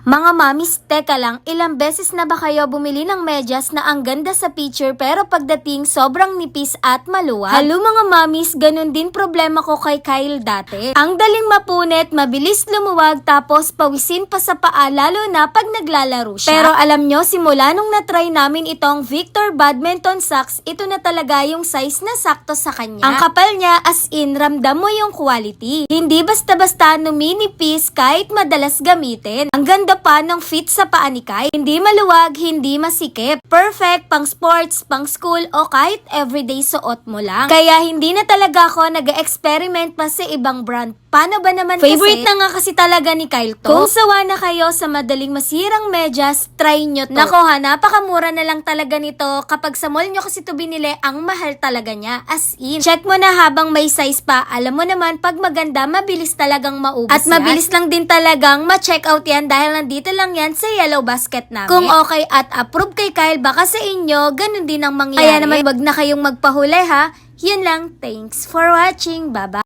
Mga mamis, teka lang, ilang beses na ba kayo bumili ng medyas na ang ganda sa picture pero pagdating sobrang nipis at maluwag? Halo mga mamis, ganun din problema ko kay Kyle dati. Ang daling mapunit, mabilis lumuwag tapos pawisin pa sa paa lalo na pag naglalaro siya. Pero alam nyo, simula nung natry namin itong Victor Badminton Socks, ito na talaga yung size na sakto sa kanya. Ang kapal niya as in, ramdam mo yung quality. Hindi basta-basta numinipis kahit madalas gamitin. Ang ganda pa ng fit sa paa ni Kai. Hindi maluwag, hindi masikip. Perfect pang sports, pang school o kahit everyday suot mo lang. Kaya hindi na talaga ako nag-experiment pa sa ibang brand. Paano ba naman favorite na nga kasi talaga ni Kyle to. Kung sawa na kayo sa madaling masirang medyas, try nyo to. Nako ha, napakamura na lang talaga nito. Kapag sa mall nyo kasi to binili, ang mahal talaga niya. As in, check mo na habang may size pa. Alam mo naman, pag maganda, mabilis talagang maubos at mabilis lang din talagang ma-check out yan dahil nandito lang yan sa yellow basket namin. Kung okay at approve kay Kyle, baka sa inyo, ganun din ang mangyayari. Kaya naman, wag na kayong magpahuli ha. Yun lang. Thanks for watching. Bye-bye.